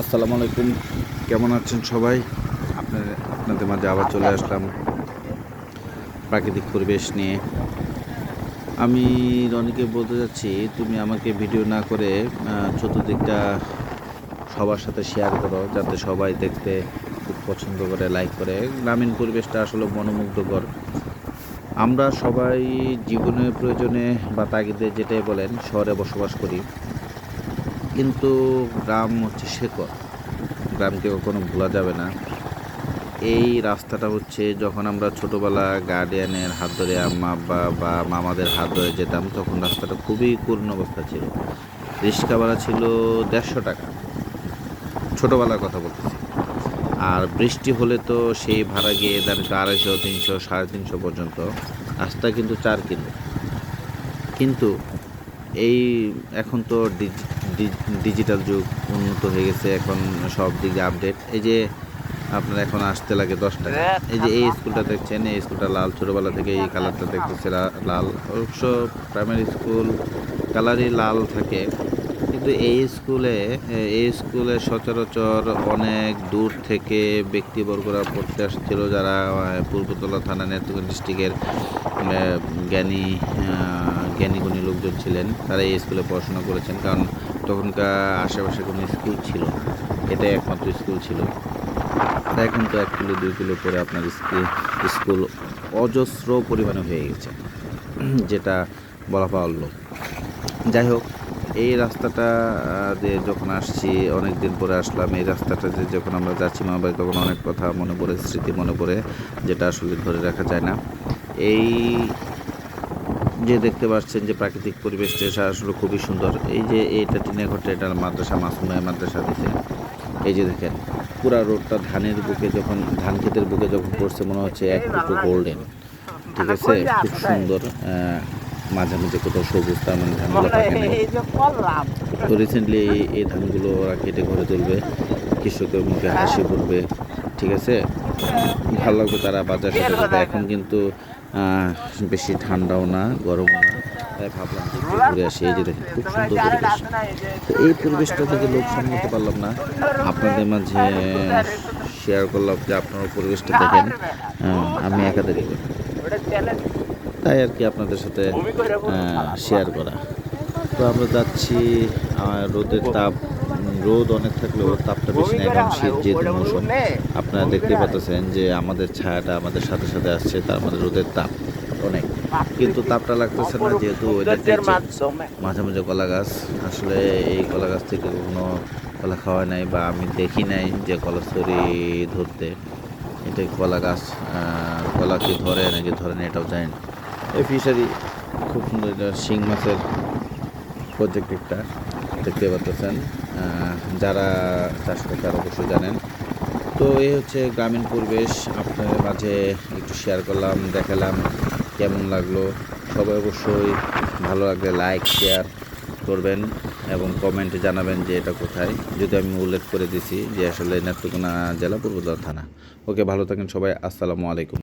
আসসালামু আলাইকুম। কেমন আছেন সবাই? আপনাদের মাঝে আবার চলে আসলাম প্রাকৃতিক পরিবেশ নিয়ে। আমি রনিকে বলতে চাচ্ছি, তুমি আমাকে ভিডিও না করে চতুর্দিকটা সবার সাথে শেয়ার করো, যাতে সবাই দেখতে খুব পছন্দ করে, লাইক করে। গ্রামীণ পরিবেশটা আসলে মনোমুগ্ধকর। আমরা সবাই জীবনের প্রয়োজনে বা তাগিদে যেটাই বলেন শহরে বসবাস করি, কিন্তু গ্রাম হচ্ছে শেকড়। গ্রামকে কখনো ভোলা যাবে না। এই রাস্তাটা হচ্ছে যখন আমরা ছোটোবেলা গার্ডিয়ানের হাত ধরে আম্মা আব্বা বা মামাদের হাত ধরে যেতাম, তখন রাস্তাটা খুবই করুণ অবস্থা ছিল। রিক্সা ভাড়া ছিল 150 টাকা, ছোটোবেলার কথা বলতেছি। আর বৃষ্টি হলে তো সেই ভাড়া গিয়ে দেন 250, 300, 350 পর্যন্ত। রাস্তা কিন্তু 4 কিলো। কিন্তু এই এখন তো ডিজিটাল যুগ, উন্নত হয়ে গেছে, এখন সব দিকে আপডেট। এই যে আপনার এখন আসতে লাগে 10 টাকা। এই যে এই স্কুলটা দেখছেন, এই স্কুলটা লাল, ছোটোবেলা থেকে এই কালারটা দেখতেছে লাল। অবশ্য প্রাইমারি স্কুল কালারই লাল থাকে, কিন্তু এই স্কুলে সচরাচর অনেক দূর থেকে ব্যক্তিবর্গরা পড়তে আসছিল, যারা পূর্বতলা থানা, নেত্রকোনা ডিস্ট্রিক্টের জ্ঞানী জ্ঞানীগুণী লোকজন ছিলেন। তারা এই স্কুলে পড়াশোনা করেছেন, কারণ তখনকার আশেপাশে কোনো স্কুল ছিল না, এটাই একমাত্র স্কুল ছিল। এখন তো 1 কিলো 2 কিলো করে আপনার স্কুল অজস্র পরিমাণে হয়ে গেছে, যেটা বলা বাহুল্য। যাই হোক, এই রাস্তাটা দিয়ে যখন আসছি, অনেক দিন পরে আসলাম এই রাস্তাটাতে, যখন আমরা যাচ্ছি মামা বাড়ি, তখন অনেক কথা মনে পড়ে, স্মৃতি মনে পড়ে, যেটা আসলে ধরে রাখা যায় না। এই যে দেখতে পাচ্ছেন যে প্রাকৃতিক পরিবেশটা, সেটা আসলে খুবই সুন্দর। এই যে এটা টিনের ঘরটা, এটা মাদ্রাসা, মাসুমিয়া মাদ্রাসা দিছে। এই যে দেখেন পুরা রোডটা ধানের বুকে, যখন ধান ক্ষেতের বুকে যখন পড়ছে, মনে হচ্ছে এক টুকরো গোল্ডেন। ঠিক আছে, খুব সুন্দর। মাঝে মাঝে কোথাও সবুজ, তার মানে ধানগুলো পাকে নাই। তো রিসেন্টলি এই ধানগুলো ওরা কেটে ঘরে তুলবে, কৃষকের মুখে হাসি ফুটবে। ঠিক আছে, ভালো লাগবে, তারা বাজার সাথে যাবে। এখন কিন্তু বেশি ঠান্ডাও না, গরমও না, তাই ভাবলাম যে একটু ঘুরে আসি। এই যে দেখেন খুব সুন্দর পরিবেশ। তো এই পরিবেশটা থেকে লোক সামলাতে পারলাম না, আপনাদের মাঝে শেয়ার করলাম যে আপনারা পরিবেশটা দেখেন। আমি একা দেখি, তাই আর কি আপনাদের সাথে শেয়ার করা। তো আমরা যাচ্ছি, রোদের তাপ, রোদ অনেক থাকলেও তাপটা বেশি না, কারণ শীত যেহেতু মৌসুম। আপনারা দেখতে পাচ্ছেন যে আমাদের ছায়াটা আমাদের সাথে সাথে আসছে, তার মানে রোদের তাপ অনেক, কিন্তু তাপটা লাগতেছে না, যেহেতু ওয়েদারটা মাঝে মাঝে কলা গাছ। আসলে এই কলা গাছ থেকে কখনো কলা খাওয়া নাই, বা আমি দেখি নাই যে কলাস্তরি ধরতে। এটা কলা গাছ, কলা কি ধরে নাকি ধরে না এটাও জানি না। এই ফিশারি খুব সুন্দর, এটা শিং মাছের প্রজেক্ট একটা, দেখতে পাচ্ছেন। যারা চাষ করে তারা অবশ্যই জানেন। তো এই হচ্ছে গ্রামীণ পরিবেশ, আপনাদের মাঝে একটু শেয়ার করলাম, দেখালাম। কেমন লাগলো সবাই অবশ্যই ভালো লাগলে লাইক শেয়ার করবেন এবং কমেন্টে জানাবেন যে এটা কোথায়, যদি আমি উল্লেখ করে দিছি যে আসলে নেত্রকোনা জেলা, পূর্বতলা থানা। ওকে, ভালো থাকেন সবাই। আসসালামু আলাইকুম।